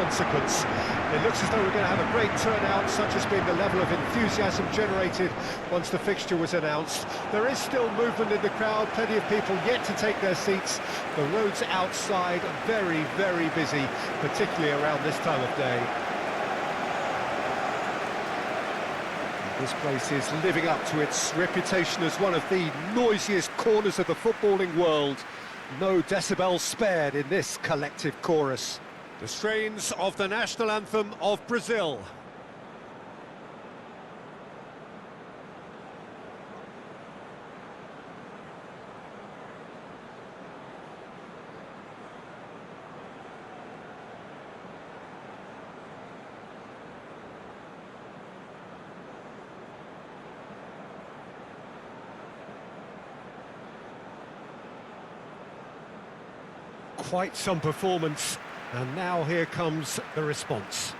consequence. It looks as though we're going to have a great turnout, such has been the level of enthusiasm generated once the fixture was announced. There is still movement in the crowd, plenty of people yet to take their seats. The roads outside are very, very busy, particularly around this time of day. This place is living up to its reputation as one of the noisiest corners of the footballing world. No decibels spared in this collective chorus. The strains of the national anthem of Brazil. Quite some performance, and now here comes the response.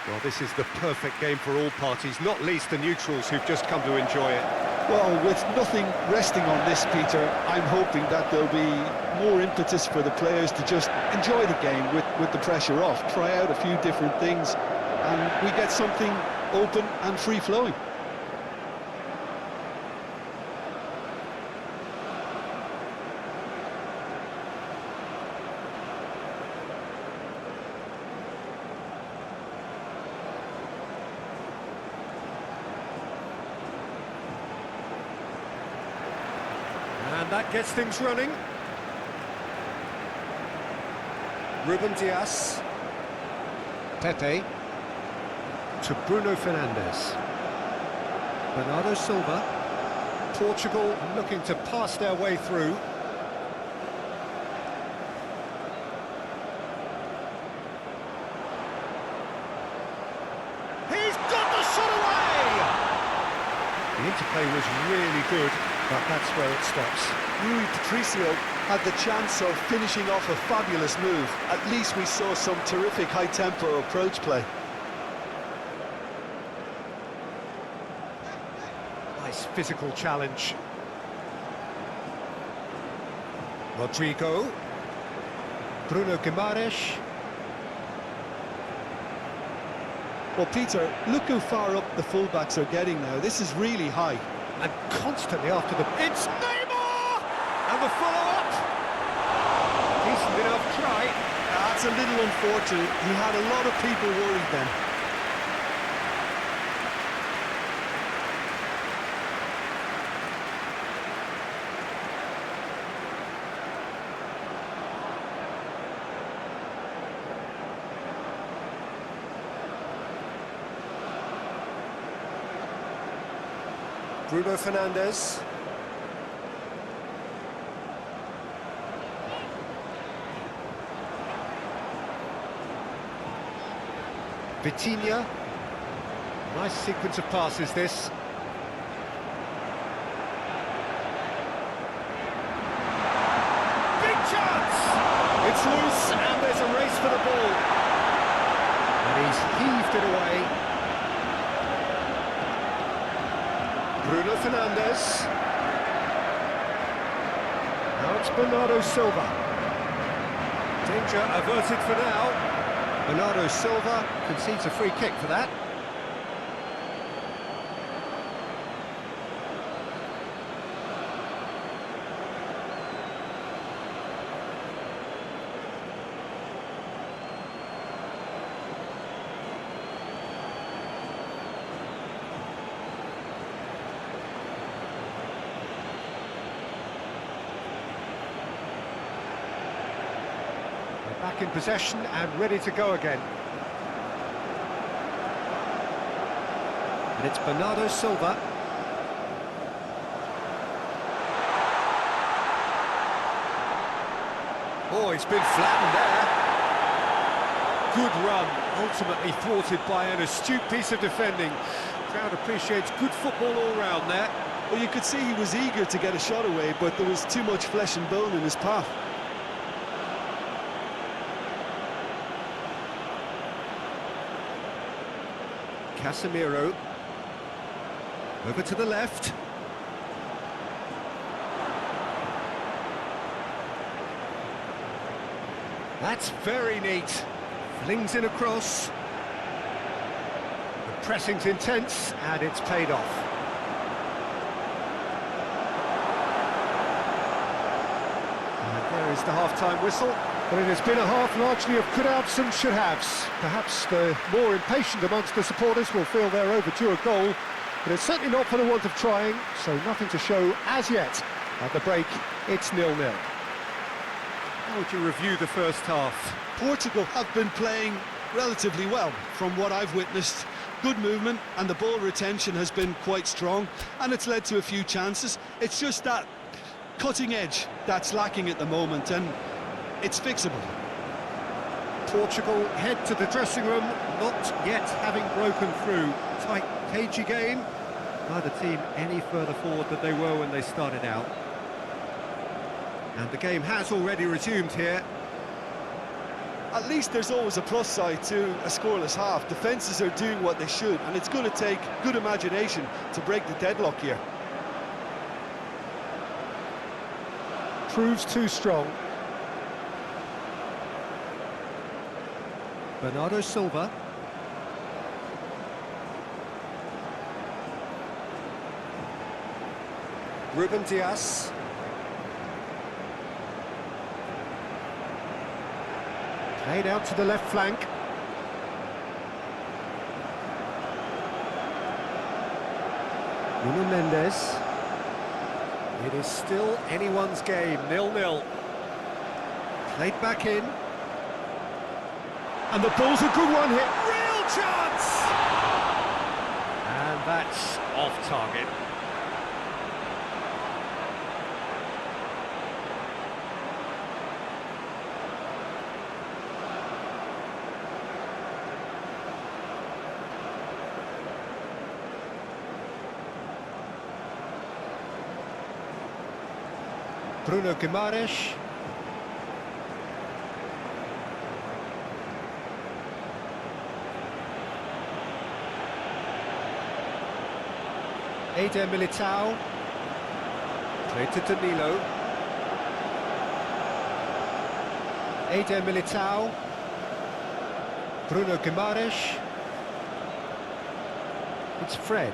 Well, this is the perfect game for all parties, not least the neutrals who've just come to enjoy it. Well, with nothing resting on this, Peter, I'm hoping that there'll be more impetus for the players to just enjoy the game with the pressure off, try out a few different things, and we get something open and free-flowing. And that gets things running. Ruben Dias. Pepe. To Bruno Fernandes. Bernardo Silva. Portugal looking to pass their way through. He's got the shot away! The interplay was really good, but that's where it stops. Rui Patricio had the chance of finishing off a fabulous move. At least we saw some terrific high-tempo approach play. Nice physical challenge. Rodrigo. Bruno Guimaraes. Well, Peter, look how far up the fullbacks are getting now. This is really high. And constantly after the... It's Neymar! And the follow-up! Decent enough try. That's a little unfortunate. He had a lot of people worried then. Bruno Fernandes. Vitinha. Nice sequence of passes, this. Big chance! It's loose, and there's a race for the ball. And he's heaved it away. Bruno Fernandes. Now it's Bernardo Silva. Danger averted for now. Bernardo Silva concedes a free kick for that. Back in possession and ready to go again. And it's Bernardo Silva. Oh, he's been flattened there. Good run, ultimately thwarted by an astute piece of defending. Crowd appreciates good football all round there. Well, you could see he was eager to get a shot away, but there was too much flesh and bone in his path. Casemiro. Over to the left. That's very neat. Flings in across. The pressing's intense, and it's paid off. And there is the half-time whistle. But it has been a half largely of could-haves and should-haves. Perhaps the more impatient amongst the supporters will feel they're overdue a goal, but it's certainly not for the want of trying, so nothing to show as yet. At the break, it's 0-0. How would you review the first half? Portugal have been playing relatively well from what I've witnessed. Good movement, and the ball retention has been quite strong, and it's led to a few chances. It's just that cutting edge that's lacking at the moment, and it's fixable. Portugal head to the dressing room, not yet having broken through. Tight, cagey game. Neither team any further forward than they were when they started out. And the game has already resumed here. At least there's always a plus side to a scoreless half. Defences are doing what they should, and it's going to take good imagination to break the deadlock here. Proves too strong. Bernardo Silva. Ruben Dias. Played out to the left flank. Nuno Mendes. It is still anyone's game, 0-0. Played back in. And the ball's a good one here. Real chance! And that's off target. Bruno Guimaraes. Eder Militao. Played to Danilo. Eder Militao. Bruno Guimaraes. It's Fred.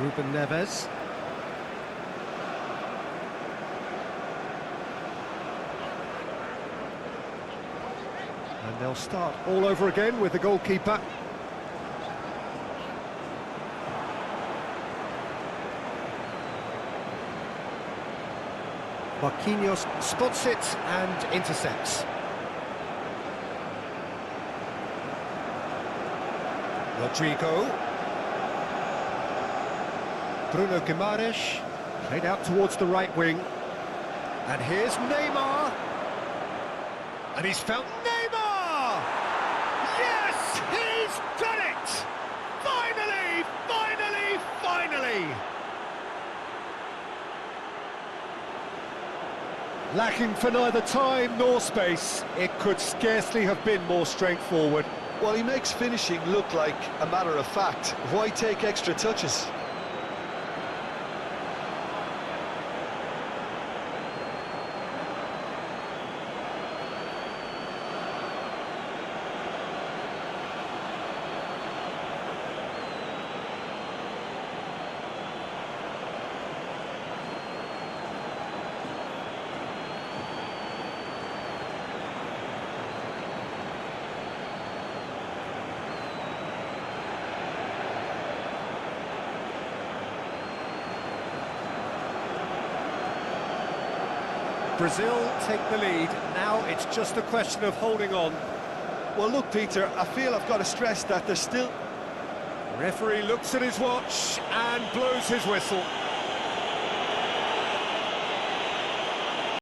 Ruben Neves. And they'll start all over again with the goalkeeper. Marquinhos spots it and intercepts. Rodrigo. Bruno Guimaraes, played out towards the right wing. And here's Neymar. And he's found Neymar! Yes, he's done it! Finally, finally, finally! Lacking for neither time nor space, it could scarcely have been more straightforward. Well, he makes finishing look like a matter of fact. Why take extra touches? Brazil take the lead. Now it's just a question of holding on. Well, look, Peter, I feel I've got to stress that there's still... Referee looks at his watch and blows his whistle.